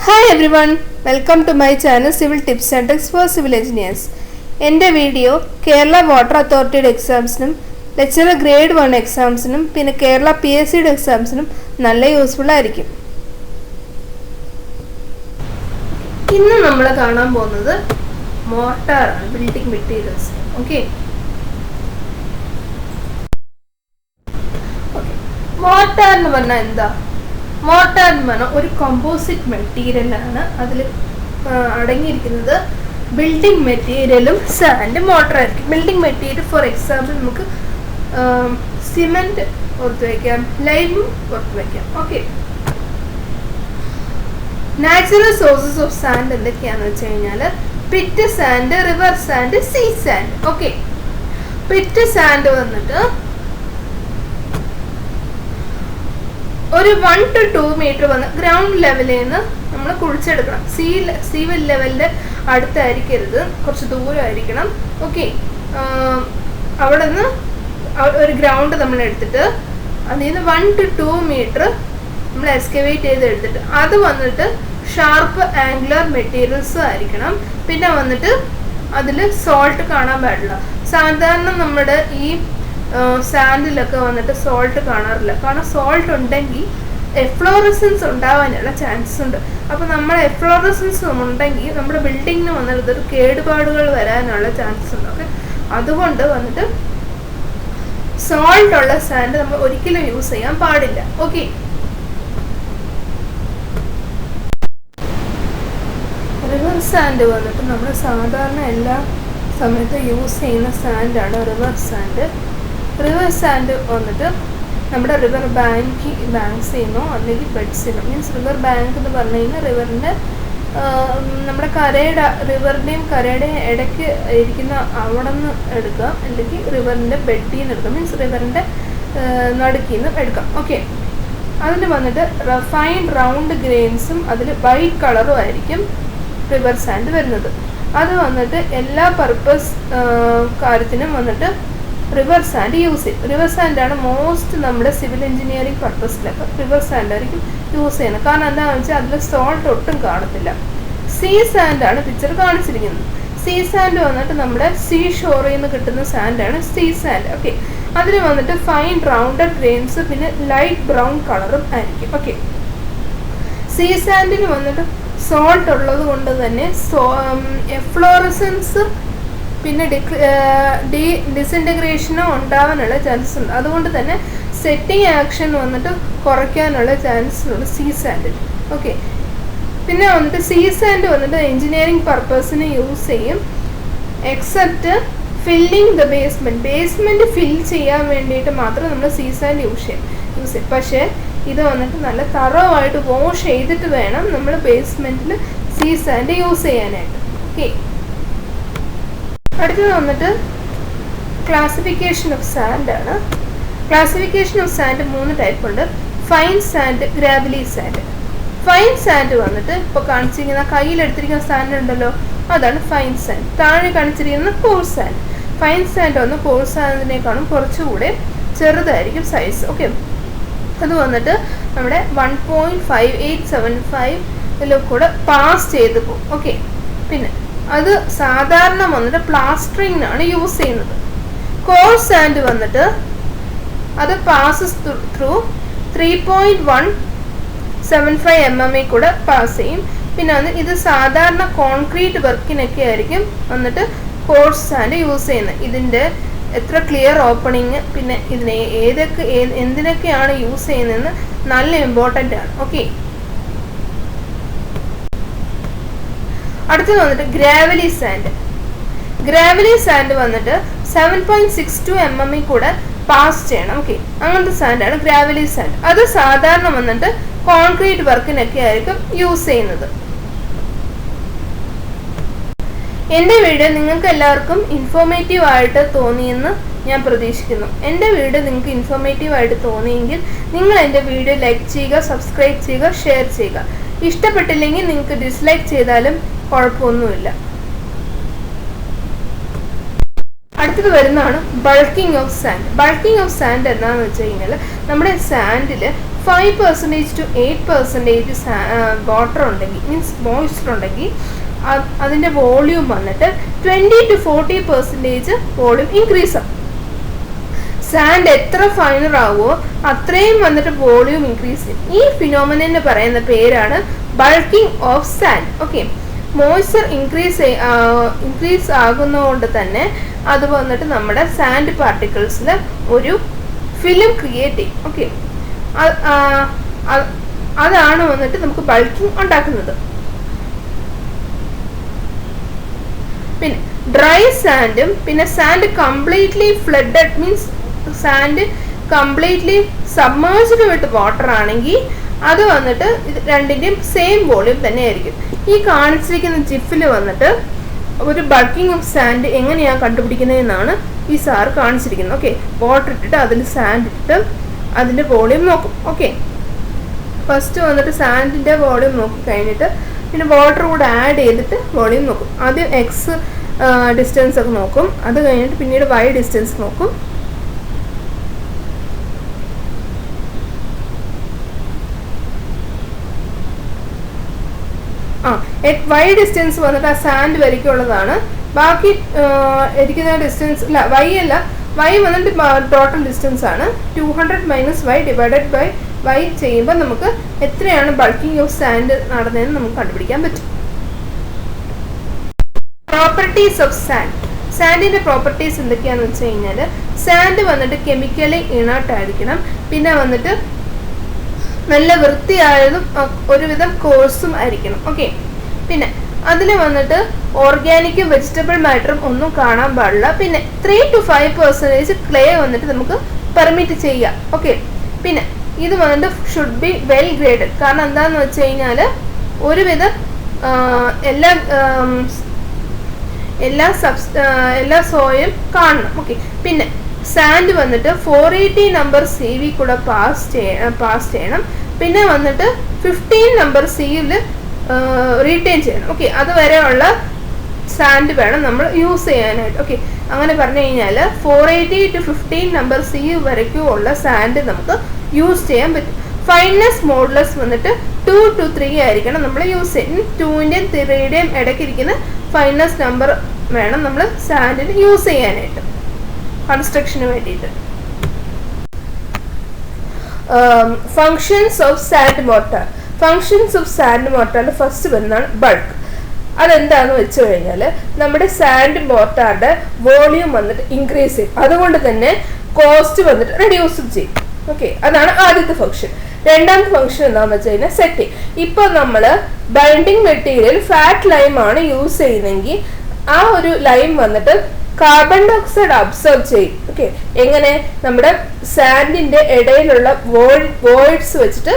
Hi everyone, welcome to my channel Civil Tips and Tricks for Civil Engineers. എൻ്റെ video Kerala water അതോറിറ്റിയുടെ എക്സാംസിനും lecturer grade 1 എക്സാംസിനും പിന്നെ കേരള PSCയുടെ എക്സാംസിനും നല്ല useful ആയിരിക്കും. ഇന്ന് നമ്മൾ കാണാൻ പോകുന്നത് മോർട്ടാറാണ്, ബിൽഡിംഗ് മെറ്റീരിയൽസ്. ഓക്കെ, മോർട്ടാർ എന്ന് പറഞ്ഞാൽ എന്താ? മോർട്ടാർ എന്ന് പറഞ്ഞാൽ ഒരു കമ്പോസിറ്റ് മെറ്റീരിയലാണ്. അതിൽ അടങ്ങിയിരിക്കുന്നത് ബിൽഡിംഗ് മെറ്റീരിയലും സാൻഡ് മോട്ടറായിരിക്കും. ബിൽഡിംഗ് മെറ്റീരിയൽ ഫോർ എക്സാമ്പിൾ നമുക്ക് സിമെന്റ് പുറത്ത് വയ്ക്കാം, ലൈമും പുറത്ത് വയ്ക്കാം. Okay, natural sources of sand എന്തൊക്കെയാണെന്ന് വെച്ച് കഴിഞ്ഞാൽ pit sand, river sand, sea sand. Okay, pit sand വന്നിട്ട് ഒരു 1 to 2 മീറ്റർ വന്ന് ഗ്രൗണ്ട് ലെവലിൽ നിന്ന് നമ്മൾ കുഴിച്ചെടുക്കണം. സീ ലെവലിൻ്റെ അടുത്തായിരിക്കരുത്, കുറച്ച് ദൂരമായിരിക്കണം. ഓക്കെ, അവിടെ നിന്ന് ഒരു ഗ്രൗണ്ട് നമ്മൾ എടുത്തിട്ട് അതിൽ നിന്ന് 1 to 2 മീറ്റർ നമ്മൾ എക്സ്കവേറ്റ് ചെയ്ത് എടുത്തിട്ട് അത് വന്നിട്ട് ഷാർപ്പ് ആംഗുലർ മെറ്റീരിയൽസ് ആയിരിക്കണം. പിന്നെ വന്നിട്ട് അതിൽ സോൾട്ട് കാണാൻ പാടില്ല. സാധാരണ നമ്മുടെ ഈ സാൻഡിലൊക്കെ വന്നിട്ട് സോൾട്ട് കാണാറില്ല. കാരണം സോൾട്ട് ഉണ്ടെങ്കിൽ എഫ്ലോറസൻസ് ഉണ്ടാവാനുള്ള ചാൻസ് ഉണ്ട്. അപ്പോൾ നമ്മൾ എഫ്ലോറസൻസ് ഉണ്ടെങ്കിൽ നമ്മുടെ ബിൽഡിങ്ങിന് വന്നിട്ട് ഒരു കേടുപാടുകൾ വരാനുള്ള ചാൻസ് ഉണ്ട്. ഓക്കെ, അതുകൊണ്ട് വന്നിട്ട് സോൾട്ട് ഉള്ള സാൻഡ് നമ്മൾ ഒരിക്കലും യൂസ് ചെയ്യാൻ പാടില്ല. ഓക്കെ, റിവർ സാൻഡ് വന്നിട്ട് നമ്മൾ സാധാരണ എല്ലാ സമയത്തും യൂസ് ചെയ്യുന്ന സാൻഡാണ് റിവർ സാൻഡ്. റിവർ സാൻഡ് വന്നിട്ട് നമ്മുടെ റിവർ ബാങ്ക്സിൽ നിന്നോ അല്ലെങ്കിൽ ബെഡ്സിൽ നിന്നോ, മീൻസ് റിവർ ബാങ്ക് എന്ന് പറഞ്ഞു കഴിഞ്ഞാൽ റിവറിൻ്റെ നമ്മുടെ റിവറിൻ്റെയും കരയുടെയും ഇടയ്ക്ക് ഇരിക്കുന്ന അവിടെ നിന്ന് എടുക്കാം, അല്ലെങ്കിൽ റിവറിൻ്റെ ബെഡിൽ നിന്ന് എടുക്കാം, മീൻസ് റിവറിൻ്റെ നടുക്കിൽ നിന്ന് എടുക്കാം. ഓക്കെ, അതിൽ വന്നിട്ട് ഫൈൻ റൗണ്ട് ഗ്രെയിൻസും അതിൽ വൈറ്റ് കളറും ആയിരിക്കും റിവർ സാൻഡ് വരുന്നത്. അത് വന്നിട്ട് എല്ലാ പർപ്പസ് കാര്യത്തിനും വന്നിട്ട് റിവർ സാൻഡ് യൂസ് ചെയ്യും. റിവർ സാൻഡാണ് മോസ്റ്റ് നമ്മുടെ സിവിൽ എഞ്ചിനീയറിംഗ് പർപ്പസിലൊക്കെ റിവർ സാൻഡ് ആയിരിക്കും യൂസ് ചെയ്യുന്നത്. കാരണം എന്താണെന്ന് വെച്ചാൽ അതിൽ സോൾട്ട് ഒട്ടും കാണത്തില്ല. സീ സാൻഡാണ് പിക്ചർ കാണിച്ചിരിക്കുന്നത്. സീ സാൻഡ് വന്നിട്ട് നമ്മുടെ സീ ഷോറിൽ നിന്ന് കിട്ടുന്ന സാൻഡാണ് സീ സാൻഡ്. ഓക്കെ, അതിൽ വന്നിട്ട് ഫൈൻ റൗണ്ടഡ് ഗ്രെയിൻസ് പിന്നെ ലൈറ്റ് ബ്രൗൺ കളറും ആയിരിക്കും. ഓക്കെ, സീ സാൻഡിൽ വന്നിട്ട് സോൾട്ട് ഉള്ളത് കൊണ്ട് തന്നെ എഫ്ലോറസൻസ് പിന്നെ ഡിസിൻറ്റഗ്രേഷനോ ഉണ്ടാവാനുള്ള ചാൻസസ് ഉണ്ട്. അതുകൊണ്ട് തന്നെ സെറ്റിംഗ് ആക്ഷൻ വന്നിട്ട് കുറയ്ക്കാനുള്ള ചാൻസസ് ഉണ്ട് സീ സാൻഡിൽ. ഓക്കെ, പിന്നെ വന്നിട്ട് സീ സാൻഡ് വന്നിട്ട് എഞ്ചിനീയറിംഗ് പർപ്പസിന് യൂസ് ചെയ്യും, എക്സെപ്റ്റ് ഫില്ലിങ് ദ ബേസ്മെൻറ്റ് ഫിൽ ചെയ്യാൻ വേണ്ടിയിട്ട് മാത്രം നമ്മൾ സീ സാൻഡ് യൂസ് ചെയ്യും. പക്ഷേ ഇത് വന്നിട്ട് നല്ല തറവായിട്ട് വാഷ് ചെയ്തിട്ട് വേണം നമ്മൾ ബേസ്മെൻറ്റിൽ സീ സാൻഡ് യൂസ് ചെയ്യാനായിട്ട്. ഓക്കെ, അടുത്തത് വന്നിട്ട് ക്ലാസിഫിക്കേഷൻ ഓഫ് സാൻഡ് ആണ്. ക്ലാസിഫിക്കേഷൻ ഓഫ് സാൻഡ് 3 ടൈപ്പ് ഉണ്ട്: fine sand, gravelly sand. Fine sand വന്നിട്ട് ഇപ്പോൾ കാണിച്ചിരിക്കുന്ന കയ്യിലെടുത്തിരിക്കുന്ന സാൻഡ് ഉണ്ടല്ലോ, അതാണ് ഫൈൻ സാൻഡ്. താഴെ കാണിച്ചിരിക്കുന്ന കോഴ്സ് സാൻഡ്. ഫൈൻ സാൻഡ് വന്ന് കോഴ്സ് സാൻഡിനേക്കാളും കുറച്ചുകൂടെ ചെറുതായിരിക്കും സൈസ്. ഓക്കെ, അത് വന്നിട്ട് നമ്മുടെ 1.5875 കൂടെ പാസ് ചെയ്ത് പോകും. ഓക്കെ, പിന്നെ അത് സാധാരണ വന്നിട്ട് പ്ലാസ്റ്ററിങ്ങിനാണ് യൂസ് ചെയ്യുന്നത്. കോഴ്സ് സാൻഡ് വന്നിട്ട് അത് പാസസ് ത്രൂ 3.175 mm കൂടെ പാസ് ചെയ്യും. പിന്നെ ഇത് സാധാരണ കോൺക്രീറ്റ് വർക്കിനൊക്കെ ആയിരിക്കും വന്നിട്ട് കോഴ്സ് സാൻഡ് യൂസ് ചെയ്യുന്നത്. ഇതിൻ്റെ എത്ര ക്ലിയർ ഓപ്പണിങ് പിന്നെ ഇതിനെ എന്തിനൊക്കെയാണ് യൂസ് ചെയ്യുന്നതെന്ന് നല്ല ഇമ്പോർട്ടൻ്റ് ആണ്. ഓക്കെ, അടുത്തത് വന്നിട്ട് ഗ്രാവലി സാൻഡ്. ഗ്രാവലി സാൻഡ് വന്നിട്ട് 7.62 mm കൂടെ പാസ് ചെയ്യണം. ഓക്കെ, അങ്ങനത്തെ സാൻഡാണ് ഗ്രാവലി സാൻഡ്. അത് സാധാരണ വന്നിട്ട് കോൺക്രീറ്റ് വർക്കിനൊക്കെ ആയിരിക്കും യൂസ് ചെയ്യുന്നത്. എൻ്റെ വീഡിയോ നിങ്ങൾക്ക് എല്ലാവർക്കും ഇൻഫോർമേറ്റീവ് ആയിട്ട് തോന്നിയെന്ന് ഞാൻ പ്രതീക്ഷിക്കുന്നു. എൻ്റെ വീഡിയോ നിങ്ങൾക്ക് ഇൻഫോർമേറ്റീവ് ആയിട്ട് തോന്നിയെങ്കിൽ നിങ്ങൾ എൻ്റെ വീഡിയോ ലൈക്ക് ചെയ്യുക, സബ്സ്ക്രൈബ് ചെയ്യുക, ഷെയർ ചെയ്യുക. ഇഷ്ടപ്പെട്ടില്ലെങ്കിൽ നിങ്ങൾക്ക് ഡിസ്ലൈക്ക് ചെയ്താലും കുഴപ്പമൊന്നുമില്ല. അടുത്തത് വരുന്നതാണ് bulking of sand. Bulking of sand എന്താണെന്ന് വെച്ച് കഴിഞ്ഞാൽ നമ്മുടെ സാൻഡിൽ 5% to 8% വാട്ടർ ഉണ്ടെങ്കിൽ, മീൻസ് മോയ്സ്ചർ ഉണ്ടെങ്കിൽ അതിൻ്റെ വോള്യൂം വന്നിട്ട് 20 to 40% വോള്യൂം ഇൻക്രീസ് ആവും. സാൻഡ് എത്ര ഫൈനർ ആവുമോ അത്രയും വന്നിട്ട് വോള്യൂം ഇൻക്രീസ് ചെയ്യും. ഈ ഫിനോമിനന് പറയുന്ന പേരാണ് bulking of sand. Okay, moisture increase ആകുന്നതുകൊണ്ട് തന്നെ അത് വന്നിട്ട് നമ്മുടെ സാൻഡ് പാർട്ടിക്കിൾസിൽ ഒരു ഫിലിം ക്രിയേറ്റ് ചെയ്യും. ഓക്കെ, അതാണ് വന്നിട്ട് നമുക്ക് ബൾക്കിംഗ് ഉണ്ടാക്കുന്നത്. പിന്നെ ഡ്രൈ സാൻഡും പിന്നെ sand completely flooded, means sand completely submerged with water ആണെങ്കിൽ അത് വന്നിട്ട് ഇത് രണ്ടിൻ്റെയും സെയിം വോള്യൂം തന്നെ ആയിരിക്കും. ഈ കാണിച്ചിരിക്കുന്ന ജിഫിൽ വന്നിട്ട് ഒരു ബൾക്കിംഗ് ഓഫ് സാൻഡ് എങ്ങനെയാണ് കണ്ടുപിടിക്കുന്നതെന്നാണ് ഈ സാറ് കാണിച്ചിരിക്കുന്നത്. ഓക്കെ, വാട്ടർ ഇട്ടിട്ട് അതിൽ സാൻഡ് ഇട്ടിട്ട് അതിൻ്റെ വോള്യൂം നോക്കും. ഓക്കെ, ഫസ്റ്റ് വന്നിട്ട് സാൻഡിൻ്റെ വോള്യൂം നോക്കി കഴിഞ്ഞിട്ട് പിന്നെ വാട്ടർ കൂടെ ആഡ് ചെയ്തിട്ട് വോള്യൂം നോക്കും. ആദ്യം എക്സ് ഡിസ്റ്റൻസ് ഒക്കെ നോക്കും, അത് കഴിഞ്ഞിട്ട് പിന്നീട് വൈ ഡിസ്റ്റൻസ് നോക്കും. വൈ ഡിസ്റ്റൻസ് വന്നിട്ട് ആ സാൻഡ് വരയ്ക്കുള്ളതാണ്. ബാക്കി ഇരിക്കുന്ന ഡിസ്റ്റൻസ് അല്ല, വൈ അല്ല, വൈ വന്നിട്ട് ടോട്ടൽ ഡിസ്റ്റൻസ് ആണ്. 200 minus Y divided by Y ചെയ്യുമ്പോൾ നമുക്ക് എത്രയാണ് ബൾക്കിംഗ് ഓഫ് സാൻഡ് നടന്നതെന്ന് നമുക്ക് കണ്ടുപിടിക്കാൻ പറ്റും. Properties of sand. സാൻഡിൻ്റെ പ്രോപ്പർട്ടീസ് എന്തൊക്കെയാണെന്ന് വെച്ച് കഴിഞ്ഞാൽ, സാൻഡ് വന്നിട്ട് കെമിക്കലി ഇണേർട്ട് ആയിരിക്കണം, പിന്നെ വന്നിട്ട് നല്ല വൃത്തിയായതും ഒരുവിധം കോഴ്സും ആയിരിക്കണം. ഓക്കെ, പിന്നെ അതിൽ വന്നിട്ട് ഓർഗാനിക്കും വെജിറ്റബിൾ മാറ്ററും ഒന്നും കാണാൻ പാടില്ല. പിന്നെ 3 to 5% ക്ലേ വന്നിട്ട് നമുക്ക് പെർമിറ്റ് ചെയ്യാം. ഓക്കെ, പിന്നെ ഇത് വന്നിട്ട് ഷുഡ് ബി വെൽ ഗ്രേഡഡ്. കാരണം എന്താണെന്ന് വെച്ച് കഴിഞ്ഞാൽ ഒരുവിധം എല്ലാ സോയും കാണണം. ഓക്കെ, പിന്നെ സാൻഡ് വന്നിട്ട് 480 നമ്പർ CV കൂടെ പാസ് ചെയ്യണം. പിന്നെ വന്നിട്ട് 15 നമ്പർ CL റീറ്റെയിൻ ചെയ്യണം. ഓക്കെ, അതുവരെയുള്ള സാൻഡ് വേണം നമ്മൾ യൂസ് ചെയ്യാനായിട്ട്. ഓക്കെ, അങ്ങനെ പറഞ്ഞു കഴിഞ്ഞാൽ 480 to 15 നമ്പർ CU വരയ്ക്കും ഉള്ള സാൻഡ് നമുക്ക് യൂസ് ചെയ്യാൻ പറ്റും. ഫൈനസ് മോഡുലസ് വന്നിട്ട് 2 to 3 ആയിരിക്കണം നമ്മൾ യൂസ് ചെയ്യുന്നത്. 2ൻ്റെയും 3യുടെയും ഇടയ്ക്കിരിക്കുന്ന ഫൈനസ് നമ്പർ വേണം നമ്മൾ സാൻഡിന് യൂസ് ചെയ്യാനായിട്ട് കൺസ്ട്രക്ഷന് വേണ്ടിയിട്ട്. Functions of sand mortar. Functions of sand മോർട്ടാറിൽ ഫസ്റ്റ് വരുന്നതാണ് ബൾക്ക്. അതെന്താണെന്ന് വെച്ച് കഴിഞ്ഞാൽ നമ്മുടെ സാൻഡ് മോർട്ടാറിന്റെ വോളിയം വന്നിട്ട് ഇൻക്രീസ് ചെയ്യും, അതുകൊണ്ട് തന്നെ കോസ്റ്റ് വന്നിട്ട് റെഡ്യൂസും ചെയ്യും. ഓക്കെ, അതാണ് ആദ്യത്തെ ഫംഗ്ഷൻ. രണ്ടാമത്തെ ഫംഗ്ഷൻ എന്താണെന്ന് വെച്ച് കഴിഞ്ഞാൽ സെറ്റിംഗ്. ഇപ്പൊ നമ്മൾ ബൈൻഡിങ് മെറ്റീരിയൽ ഫാറ്റ് ലൈം ആണ് യൂസ് ചെയ്യുന്നതെങ്കിൽ ആ ഒരു ലൈം വന്നിട്ട് കാർബൺ ഡൈ ഓക്സൈഡ് അബ്സോർബ് ചെയ്യും. ഓക്കെ, എങ്ങനെ? നമ്മുടെ സാൻഡിന്റെ ഇടയിലുള്ള വോയിഡ്സ് വെച്ചിട്ട്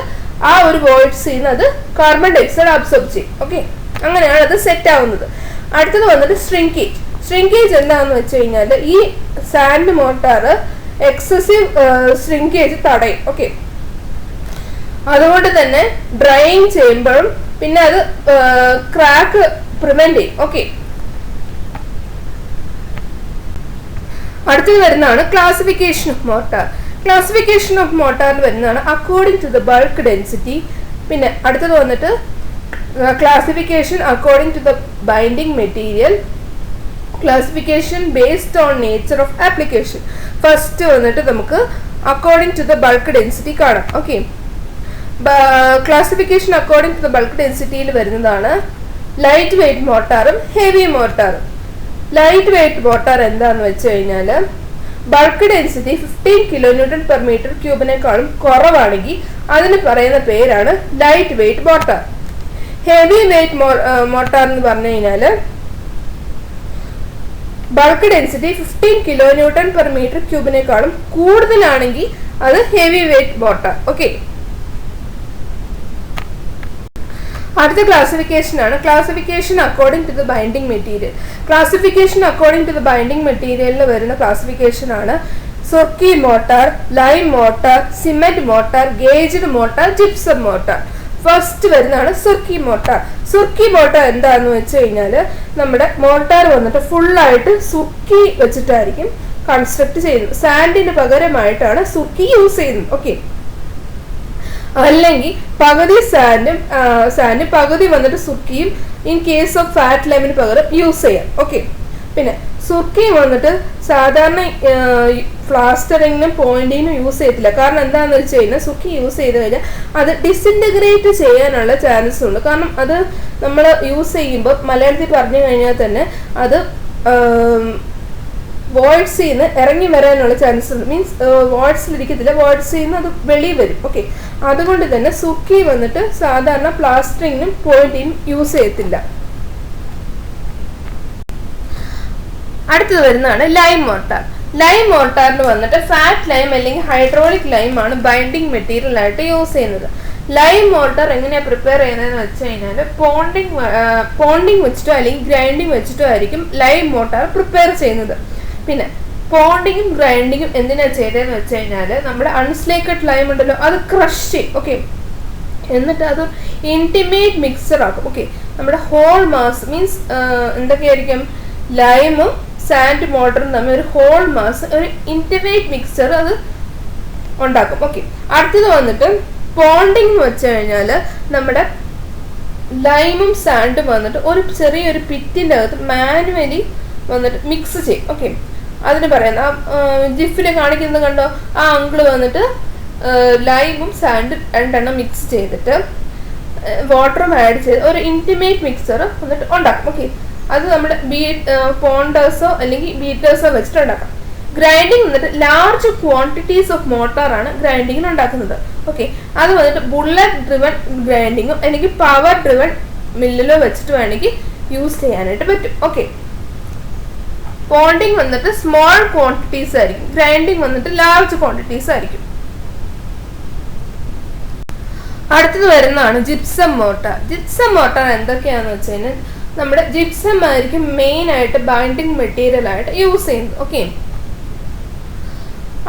ആ ഒരു വോയിഡ്സ് ചെയ്യുന്നത് കാർബൺ ഡൈ ഓക്സൈഡ് അബ്സോർബ് ചെയ്യും. ഓക്കെ, അങ്ങനെയാണ് അത് സെറ്റ് ആവുന്നത്. അടുത്തത് വന്നിട്ട് ശ്രിങ്കേജ്. ശ്രിങ്കേജ് എന്താണെന്ന് വെച്ച് കഴിഞ്ഞാൽ ഈ സാൻഡ് മോർട്ടാർ എക്സസീവ് ശ്രിങ്കേജ് തടയും. ഓക്കെ, അതുകൊണ്ട് തന്നെ ഡ്രൈയിങ് ചെയ്യുമ്പോഴും പിന്നെ അത് ക്രാക്ക് പ്രിവെന്റ് ചെയ്യും. ഓക്കെ, അടുത്തത് വരുന്നതാണ് classification of mortar. Classification of മോർട്ടാറിൽ വരുന്നതാണ് according to the bulk density. പിന്നെ അടുത്തത് വന്നിട്ട് classification according to the binding material, classification based on nature of application. First വന്നിട്ട് നമുക്ക് according to the bulk density കാണാം. Okay, classification according to the bulk ഡെൻസിറ്റിയിൽ വരുന്നതാണ് ലൈറ്റ് വെയ്റ്റ് മോർട്ടാറും heavy മോർട്ടാറും. ലൈറ്റ് വെയ്റ്റ് മോർട്ടാർ എന്താന്ന് വെച്ച് കഴിഞ്ഞാൽ ബൾക്ക് ഡെൻസിറ്റി 15 kN/m3 കുറവാണെങ്കിൽ അതിന് പറയുന്ന പേരാണ് light weight mortar. Heavy weight mortar എന്ന് പറഞ്ഞു കഴിഞ്ഞാൽ ബൾക്ക് ഡെൻസിറ്റി 15 kN/m3 കൂടുതലാണെങ്കിൽ അത് ഹെവി വെയ്റ്റ് മോർട്ടാർ. ഓക്കെ, അടുത്ത ക്ലാസിഫിക്കേഷൻ ആണ് classification according to the binding material. Classification according to the binding മെറ്റീരിയലിൽ വരുന്ന ക്ലാസിഫിക്കേഷൻ ആണ് surkhi mortar, lime mortar, cement mortar, gauged mortar, gypsum mortar. First വരുന്നതാണ് സുർക്കി മോർട്ടാർ. സുർക്കി മോർട്ടാർ എന്താണെന്ന് വെച്ച് കഴിഞ്ഞാൽ നമ്മുടെ മോർട്ടാർ വന്നിട്ട് ഫുള്ളായിട്ട് സുർക്കി വെച്ചിട്ടായിരിക്കും കൺസ്ട്രക്ട് ചെയ്യുന്നത്. സാൻഡിന് പകരമായിട്ടാണ് സുർക്കി യൂസ് ചെയ്യുന്നത്. ഓക്കെ, അല്ലെങ്കിൽ പകുതി സാൻഡ് പകുതി വന്നിട്ട് സുർക്കിയും ഇൻ കേസ് ഓഫ് ഫാറ്റ് ലൈമിന് പകരം യൂസ് ചെയ്യാം. ഓക്കെ, പിന്നെ സുർക്കി വന്നിട്ട് സാധാരണ പ്ലാസ്റ്ററിങ്ങിനും പോയിന്റിങ്ങിനും യൂസ് ചെയ്യത്തില്ല. കാരണം എന്താണെന്ന് വെച്ച് കഴിഞ്ഞാൽ സുർക്കി യൂസ് ചെയ്ത് കഴിഞ്ഞാൽ അത് ഡിസിൻറ്റഗ്രേറ്റ് ചെയ്യാനുള്ള ചാൻസസ് ഉണ്ട്. കാരണം അത് നമ്മൾ യൂസ് ചെയ്യുമ്പോൾ മലയാളത്തിൽ പറഞ്ഞു കഴിഞ്ഞാൽ തന്നെ അത് വോയിഡ്സിൽ നിന്ന് ഇറങ്ങി വരാനുള്ള ചാൻസസ് ഉണ്ട്. മീൻസ് വോയിഡ്സിലിരിക്കത്തില്ല, വോയിഡ്സിൽ നിന്ന് അത് വെളിയിൽ വരും. ഓക്കെ, അതുകൊണ്ട് തന്നെ സുർക്കി വന്നിട്ട് സാധാരണ പ്ലാസ്റ്ററിങ്ങിനും പോയിന്റിനും യൂസ് ചെയ്യത്തില്ല. അടുത്തത് വരുന്നതാണ് ലൈം മോർട്ടാർ. ലൈം മോർട്ടാറിന് വന്നിട്ട് ഫാറ്റ് ലൈം അല്ലെങ്കിൽ ഹൈഡ്രോളിക് ലൈം ആണ് ബൈൻഡിങ് മെറ്റീരിയൽ ആയിട്ട് യൂസ് ചെയ്യുന്നത്. ലൈം മോർട്ടാർ എങ്ങനെയാണ് പ്രിപ്പയർ ചെയ്യുന്നതെന്ന് വെച്ച് കഴിഞ്ഞാൽ പോണ്ടിങ് വെച്ചിട്ടോ അല്ലെങ്കിൽ ഗ്രൈൻഡിങ് വെച്ചിട്ടോ ആയിരിക്കും ലൈം മോർട്ടാർ പ്രിപ്പയർ ചെയ്യുന്നത്. പിന്നെ പോണ്ടിങ്ങും ഗ്രൈൻഡിങ്ങും എന്തിനാണ് ചെയ്തതെന്ന് വെച്ച് കഴിഞ്ഞാൽ നമ്മുടെ അൺസ്ലേക്കഡ് ലൈം ഉണ്ടല്ലോ അത് ക്രഷ് ചെയ്യും. ഓക്കെ, എന്നിട്ട് അത് ഇൻറ്റിമേറ്റ് മിക്സർ ആക്കും. ഓക്കെ, നമ്മുടെ ഹോൾ മാസ് മീൻസ് എന്തൊക്കെയായിരിക്കും, ലൈമും സാൻഡ് മോട്ടറും തമ്മിൽ ഒരു ഹോൾ മാസ്, ഒരു ഇൻറ്റിമേറ്റ് മിക്സർ അത് ഉണ്ടാക്കും. ഓക്കെ, അടുത്തത് വന്നിട്ട് പോണ്ടിങ് എന്ന് വെച്ച് കഴിഞ്ഞാൽ നമ്മുടെ ലൈമും സാൻഡും വന്നിട്ട് ഒരു ചെറിയൊരു പിറ്റിൻ്റെ അകത്ത് മാനുവലി വന്നിട്ട് മിക്സ് ചെയ്യും. ഓക്കെ, അതിന് പറയുന്ന ജിഫിൽ കാണിക്കുന്നത് കണ്ടോ, ആ അങ്കിള് വന്നിട്ട് ലൈമും സാൻഡും രണ്ടെണ്ണം മിക്സ് ചെയ്തിട്ട് വാട്ടറും ആഡ് ചെയ്ത് ഒരു ഇൻറ്റിമേറ്റ് മിക്സർ വന്നിട്ട് ഉണ്ടാക്കും. ഓക്കെ, അത് നമ്മുടെ പോണ്ടേഴ്സോ അല്ലെങ്കിൽ ബീറ്റേഴ്സോ വെച്ചിട്ട് ഉണ്ടാക്കാം. ഗ്രൈൻഡിങ് വന്നിട്ട് ലാർജ് ക്വാണ്ടിറ്റീസ് ഓഫ് മോട്ടാറാണ് ഗ്രൈൻഡിങ്ങിന് ഉണ്ടാക്കുന്നത്. ഓക്കെ, അത് വന്നിട്ട് ബുള്ളറ്റ് ഡ്രിവൺ ഗ്രൈൻഡിങ്ങോ അല്ലെങ്കിൽ പവർ ഡ്രിവൺ മില്ലിലോ വെച്ചിട്ട് വേണമെങ്കിൽ യൂസ് ചെയ്യാനായിട്ട് പറ്റും. ഓക്കെ, പോണ്ടിങ് വന്നിട്ട് സ്മോൾ ക്വാണ്ടിറ്റീസ് ആയിരിക്കും, ഗ്രൈൻഡിങ് വന്നിട്ട് ലാർജ് ക്വാണ്ടിറ്റീസ് ആയിരിക്കും. അടുത്തത് വരുന്നതാണ് ജിപ്സം മോട്ടാർ. ജിപ്സം മോട്ടാർ എന്തൊക്കെയാണെന്ന് വെച്ച് കഴിഞ്ഞാൽ നമ്മുടെ ജിപ്സം ആയിരിക്കും മെയിൻ ആയിട്ട് ബൈൻഡിങ് മെറ്റീരിയൽ ആയിട്ട് യൂസ് ചെയ്യുന്നത്. ഓക്കെ,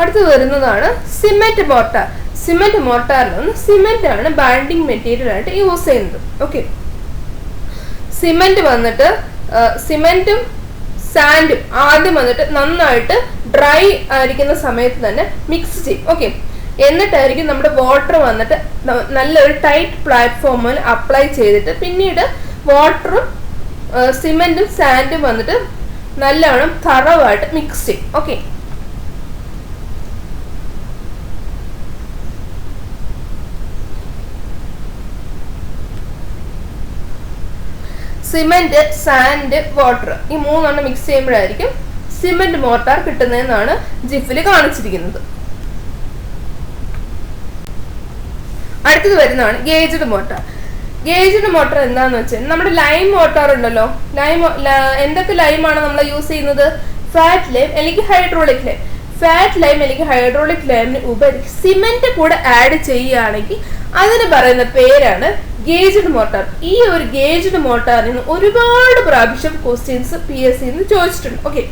അടുത്തത് വരുന്നതാണ് സിമെന്റ് മോട്ടാർ. സിമെന്റ് മോട്ടാറിൽ നിന്ന് സിമെന്റ് ആണ് ബൈൻഡിങ് മെറ്റീരിയൽ ആയിട്ട് യൂസ് ചെയ്യുന്നത്. ഓക്കെ, സിമെന്റ് വന്നിട്ട് സിമെന്റും സാൻഡും ആദ്യം വന്നിട്ട് നന്നായിട്ട് ഡ്രൈ ആയിരിക്കുന്ന സമയത്ത് തന്നെ മിക്സ് ചെയ്യും. ഓക്കെ, എന്നിട്ടായിരിക്കും നമ്മുടെ വാട്ടർ വന്നിട്ട് നല്ലൊരു ടൈറ്റ് പ്ലാറ്റ്ഫോമിൽ അപ്ലൈ ചെയ്തിട്ട് പിന്നീട് വാട്ടറും സിമെന്റും സാൻഡും വന്നിട്ട് നല്ലവണ്ണം തറവായിട്ട് മിക്സ് ചെയ്യും. ഓക്കെ, സിമെന്റ്, സാൻഡ്, വാട്ടർ ഈ മൂന്നെണ്ണം മിക്സ് ചെയ്യുമ്പോഴായിരിക്കും സിമെന്റ് മോർട്ടാർ കിട്ടുന്നതെന്നാണ് ജിഫിൽ കാണിച്ചിരിക്കുന്നത്. അടുത്തത് വരുന്നതാണ് ഗേജ്ഡ് മോട്ടാർ. ഗേജ്ഡ് മോട്ടർ എന്താന്ന് വെച്ചാൽ നമ്മുടെ ലൈം മോട്ടാർ ഉണ്ടല്ലോ, എന്തൊക്കെ ലൈമാണ് നമ്മൾ യൂസ് ചെയ്യുന്നത്, ഫാറ്റ് ലൈം അല്ലെങ്കിൽ ഹൈഡ്രോളിക് ലൈം. ഫാറ്റ് ലൈം അല്ലെങ്കിൽ ഹൈഡ്രോളിക് ലൈമിന് ഉപരി സിമെന്റ് കൂടെ ആഡ് ചെയ്യുകയാണെങ്കിൽ അതിന് പറയുന്ന പേരാണ് ഗേജ്ഡ് മോട്ടാർ. ഈ ഒരു ഗേജ്ഡ് മോട്ടാറിൽ നിന്ന് ഒരുപാട് പ്രാവശ്യം ക്വസ്റ്റ്യൻസ് PSC ചോദിച്ചിട്ടുണ്ട്. ഓക്കെ,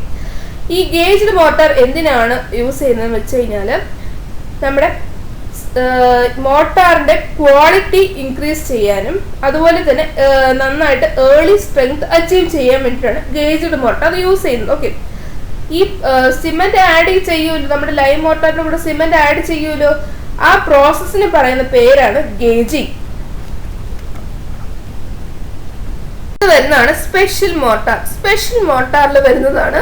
ഈ ഗേജ്ഡ് മോട്ടാർ എന്തിനാണ് യൂസ് ചെയ്യുന്നതെന്ന് വെച്ച് കഴിഞ്ഞാൽ നമ്മുടെ മോട്ടാറിന്റെ ക്വാളിറ്റി ഇൻക്രീസ് ചെയ്യാനും അതുപോലെ തന്നെ നന്നായിട്ട് ഏർലി സ്ട്രെങ്ത് അച്ചീവ് ചെയ്യാൻ വേണ്ടിയിട്ടാണ് ഗേജ്ഡ് മോട്ടാർ യൂസ് ചെയ്യുന്നത്. ഓക്കെ, ഈ സിമെന്റ് ആഡ് ചെയ്യൂലോ, നമ്മുടെ ലൈം മോട്ടാറിന്റെ കൂടെ സിമെന്റ് ആഡ് ചെയ്യൂലോ, ആ പ്രോസസ്സിന് പറയുന്ന പേരാണ് ഗേജിങ്. വരുന്നതാണ് സ്പെഷ്യൽ മോട്ടാർ. സ്പെഷ്യൽ മോട്ടാറിൽ വരുന്നതാണ്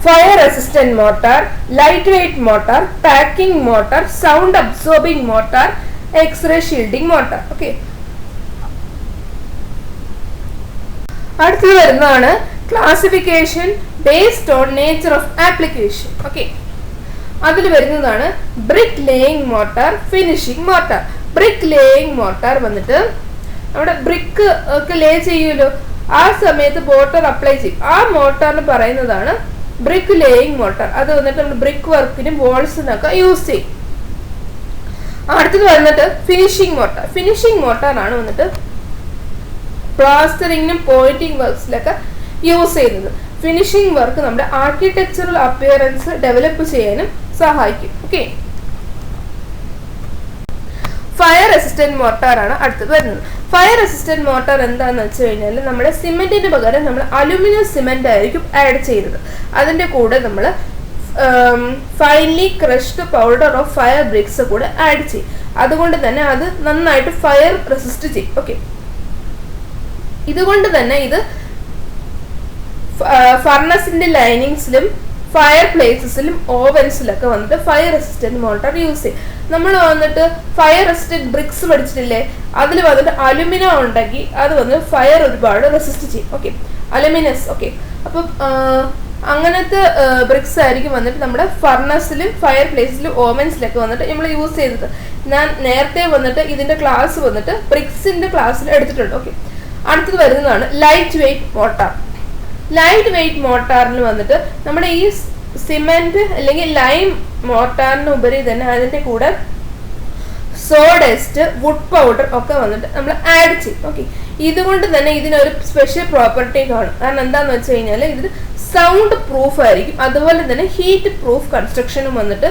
fire resistant mortar, light weight mortar, packing mortar, sound absorbing mortar, X ray shielding mortar. Okay, അടുത്തത് വരുന്നതാണ് classification based on nature of application. Okay, അതിൽ വരുന്നതാണ് brick laying mortar, finishing mortar. Brick laying mortar വന്നിട്ട് നമ്മുടെ brick ഒക്കെ ലേ ചെയ്യൂലോ, ആ സമയത്ത് water apply ചെയ്യും, ആ മോട്ടാറിന് പറയുന്നതാണ് ബ്രിക്ക് ലേയിങ് മോട്ടാർ. അത് വന്നിട്ട് നമ്മൾ ബ്രിക്ക് വർക്കിനും വാൾസിനൊക്കെ യൂസ് ചെയ്യും. അടുത്തത് വന്നിട്ട് ഫിനിഷിംഗ് മോട്ടാർ. ഫിനിഷിംഗ് മോട്ടാറാണ് വന്നിട്ട് പ്ലാസ്റ്ററിങ്ങിനും പോയിന്റിംഗ് വർക്ക്സിലൊക്കെ യൂസ് ചെയ്യുന്നത്. ഫിനിഷിംഗ് വർക്ക് നമ്മുടെ ആർക്കിടെക്ചറൽ അപ്പിയറൻസ് ഡെവലപ്പ് ചെയ്യാനും സഹായിക്കും. ഓക്കെ, ഫയർ റെസിസ്റ്റന്റ് മോട്ടാർ ആണ് അടുത്തത് വരുന്നത്. ഫയർ റെസിസ്റ്റന്റ് മോട്ടാർ എന്താണെന്ന് വെച്ച് കഴിഞ്ഞാൽ നമ്മുടെ സിമെന്റിന് പകരം നമ്മൾ അലുമിനിയം സിമെന്റ് ആയിരിക്കും ആഡ് ചെയ്യുന്നത്. അതിന്റെ കൂടെ നമ്മൾ finely crushed powder of fire BRICS കൂടെ ആഡ് ചെയ്യും. അതുകൊണ്ട് തന്നെ അത് നന്നായിട്ട് ഫയർ റെസിസ്റ്റ് ചെയ്യും. ഓക്കെ, ഇതുകൊണ്ട് തന്നെ ഇത് ഫർണസിന്റെ ലൈനിങ്സിലും ഫയർ പ്ലേസസിലും ഓവൻസിലൊക്കെ വന്നിട്ട് ഫയർ റെസിസ്റ്റന്റ് മോട്ടർ യൂസ് ചെയ്യും. നമ്മൾ വന്നിട്ട് ഫയർ റെസിസ്റ്റന്റ് ബ്രിക്സ് പഠിച്ചിട്ടില്ലേ, അതിൽ വന്നിട്ട് അലുമിനിയം ഉണ്ടെങ്കിൽ അത് വന്ന് ഫയർ ഒരുപാട് റെസിസ്റ്റ് ചെയ്യും. Okay, alumnus. ഓക്കെ, അപ്പം അങ്ങനത്തെ ബ്രിക്സ് ആയിരിക്കും വന്നിട്ട് നമ്മുടെ ഫർണസിലും ഫയർ പ്ലേസിലും ഓവൻസിലൊക്കെ വന്നിട്ട് നമ്മൾ യൂസ് ചെയ്തത്. ഞാൻ നേരത്തെ വന്നിട്ട് ഇതിന്റെ ക്ലാസ് വന്നിട്ട് ബ്രിക്സിന്റെ ക്ലാസ്സിൽ എടുത്തിട്ടുണ്ട്. ഓക്കെ, അടുത്തത് വരുന്നതാണ് light weight mortar. Light weight മോട്ടാറിന് വന്നിട്ട് നമ്മുടെ ഈ സിമെന്റ് അല്ലെങ്കിൽ ലൈം മോട്ടാറിന് ഉപരി തന്നെ അതിന്റെ കൂടെ സോഡസ്റ്റ്, വുഡ് പൗഡർ ഒക്കെ വന്നിട്ട് നമ്മൾ ആഡ് ചെയ്യും. ഓക്കെ, ഇതുകൊണ്ട് തന്നെ ഇതിനൊരു സ്പെഷ്യൽ പ്രോപ്പർട്ടി കാണും. കാരണം എന്താന്ന് വെച്ച് കഴിഞ്ഞാൽ ഇത് സൗണ്ട് പ്രൂഫ് ആയിരിക്കും, അതുപോലെ തന്നെ ഹീറ്റ് പ്രൂഫ് കൺസ്ട്രക്ഷനും വന്നിട്ട്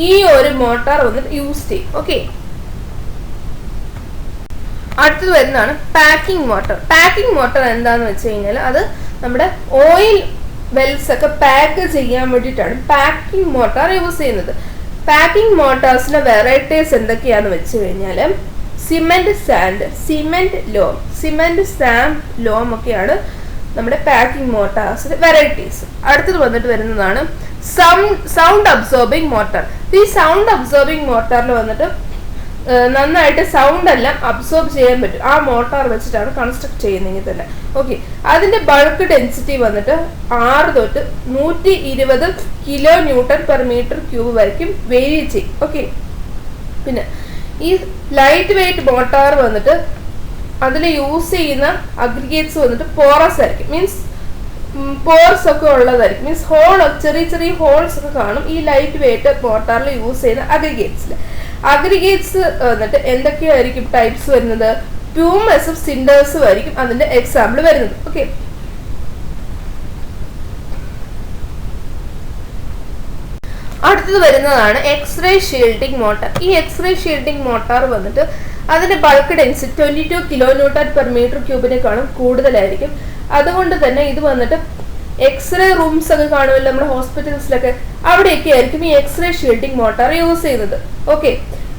ഈ ഒരു മോട്ടാർ വന്നിട്ട് യൂസ് ചെയ്യും. ഓക്കെ, അടുത്തത് വരുന്നതാണ് പാക്കിംഗ് മോട്ടർ. പാക്കിംഗ് മോട്ടർ എന്താന്ന് വെച്ച് കഴിഞ്ഞാൽ അത് നമ്മുടെ ഓയിൽ വെൽസ് ഒക്കെ പാക്ക് ചെയ്യാൻ വേണ്ടിയിട്ടാണ് പാക്കിംഗ് മോട്ടോർ യൂസ് ചെയ്യുന്നത്. പാക്കിംഗ് മോട്ടോഴ്സിന്റെ വെറൈറ്റീസ് എന്തൊക്കെയാന്ന് വെച്ച് കഴിഞ്ഞാൽ cement sand, cement loam, cement sand loam ഒക്കെയാണ് നമ്മുടെ പാക്കിംഗ് മോട്ടോഴ്സിന്റെ വെറൈറ്റീസ്. അടുത്തത് വന്നിട്ട് വരുന്നതാണ് സൗണ്ട് അബ്സോർബിംഗ് മോട്ടോർ. ഈ സൗണ്ട് അബ്സോർബിംഗ് മോട്ടോറിൽ വന്നിട്ട് നന്നായിട്ട് സൗണ്ട് എല്ലാം അബ്സോർബ് ചെയ്യാൻ പറ്റും. ആ മോട്ടോർ വെച്ചിട്ടാണ് കൺസ്ട്രക്ട് ചെയ്യുന്നതെങ്കിൽ തന്നെ. ഓക്കെ, അതിന്റെ ബൾക്ക് ഡെൻസിറ്റി വന്നിട്ട് 6 തൊട്ട് 120 kilo newton per metre cube വരയ്ക്കും വേരി ചെയ്യും. ഓക്കെ, പിന്നെ ഈ ലൈറ്റ് വെയ്റ്റ് മോട്ടോർ വന്നിട്ട് അതിൽ യൂസ് ചെയ്യുന്ന അഗ്രിഗേറ്റ്സ് വന്നിട്ട് പോറസ് ആയിരിക്കും. മീൻസ് പോർസ് ഒക്കെ ഉള്ളതായിരിക്കും. മീൻസ് ചെറിയ ചെറിയ ഹോൾസ് ഒക്കെ കാണും ഈ ലൈറ്റ് വെയ്റ്റ് മോട്ടോറിൽ യൂസ് ചെയ്യുന്ന അഗ്രിഗേറ്റ്സിൽ. അഗ്രിഗേറ്റ്സ് വന്നിട്ട് എന്തൊക്കെയായിരിക്കും ടൈപ്സ് വരുന്നത്? പ്യൂമസും സിൻഡേഴ്സും ആയിരിക്കും അതിന്റെ എക്സാമ്പിൾ വരുന്നത്. ഓക്കെ, അടുത്തത് വരുന്നതാണ് എക്സ്റേ ഷീൽഡിംഗ് മോട്ടോർ. ഈ എക്സ്റേ ഷീൽഡിംഗ് മോട്ടോർ വന്നിട്ട് അതിന്റെ bulk density 22 kilo newton per metre ക്യൂബിനേക്കാളും കൂടുതലായിരിക്കും. അതുകൊണ്ട് തന്നെ ഇത് വന്നിട്ട് എക്സ്റേ റൂംസ് ഒക്കെ കാണുമല്ലോ നമ്മുടെ ഹോസ്പിറ്റൽസിലൊക്കെ, അവിടെയൊക്കെ ആയിരിക്കും ഈ എക്സ്റേ ഷീൽഡിംഗ് മോട്ടോർ യൂസ് ചെയ്യുന്നത്. ഓക്കെ,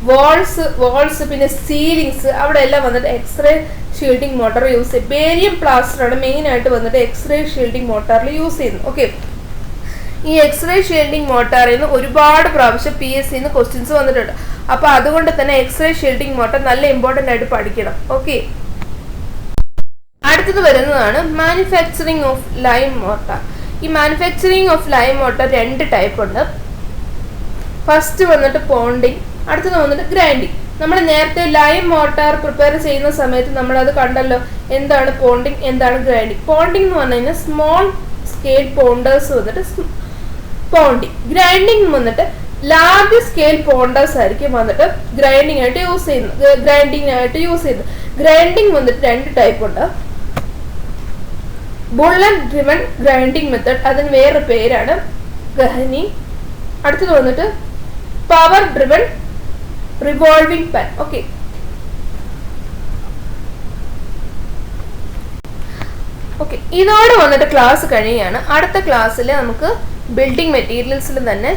വാൾസ് പിന്നെ സീലിങ്സ് അവിടെ എല്ലാം വന്നിട്ട് എക്സ്റേ ഷീൽഡിംഗ് മോട്ടോർ യൂസ് ചെയ്യും. ബേരിയം പ്ലാസ്റ്റർ ആണ് മെയിൻ ആയിട്ട് വന്നിട്ട് എക്സ്റേ ഷീൽഡിംഗ് മോട്ടോറിൽ യൂസ് ചെയ്യുന്നത്. ഓക്കെ, ഈ എക്സ്റേ ഷീൽഡിംഗ് മോട്ടോറിൽ നിന്ന് ഒരുപാട് പ്രാവശ്യം PSCന്ന് ക്വസ്റ്റ്യൻസ് വന്നിട്ടുണ്ട്. അപ്പൊ അതുകൊണ്ട് തന്നെ എക്സ്റേ ഷീൽഡിംഗ് മോട്ടോർ നല്ല ഇമ്പോർട്ടന്റ് ആയിട്ട് പഠിക്കണം. ഓക്കെ, അടുത്തത് വരുന്നതാണ് മാനുഫാക്ചറിങ് ഓഫ് ലൈം മോട്ടോർ. ഈ manufacturing of lime motor 2 type ഉണ്ട്. ഫസ്റ്റ് വന്നിട്ട് പോണ്ടിങ്, അടുത്തത് വന്നിട്ട് ഗ്രൈൻഡിങ്. നമ്മൾ നേരത്തെ ലൈം മോട്ടോർ പ്രിപ്പയർ ചെയ്യുന്ന സമയത്ത് നമ്മൾ അത് കണ്ടല്ലോ, എന്താണ് പോണ്ടിങ്, എന്താണ് ഗ്രൈൻഡിങ്. പോണ്ടിങ് എന്ന് പറഞ്ഞു കഴിഞ്ഞാൽ സ്മോൾ സ്കെയിൽ പോണ്ടേഴ്സ് വന്നിട്ട് പോണ്ടിങ്. ഗ്രൈൻഡിങ് വന്നിട്ട് ലാർജ് സ്കെയിൽ പോണ്ടേഴ്സ് ആയിരിക്കും വന്നിട്ട് ഗ്രൈൻഡിങ് ആയിട്ട് യൂസ് ചെയ്യുന്നത്. ഗ്രൈൻഡിങ് വന്നിട്ട് 2 ടൈപ്പ് ഉണ്ട്. ബുള്ളറ്റ് ഡ്രിവൺ ഗ്രൈൻഡിങ് മെത്തേഡ്, അതിന് വേറെ പേരാണ് ഗഹനി. അടുത്തത് വന്നിട്ട് power driven revolving pan. Okay, ഇതോടെ വന്നിട്ട് ക്ലാസ് കഴിയുകയാണ്. അടുത്ത ക്ലാസ്സിൽ നമുക്ക് ബിൽഡിംഗ് മെറ്റീരിയൽസിൽ തന്നെ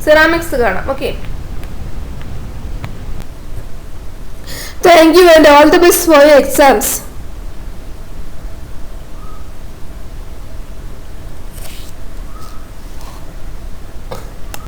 സിറാമിക്സ് കാണാം. Okay, thank you and all the best for your exams.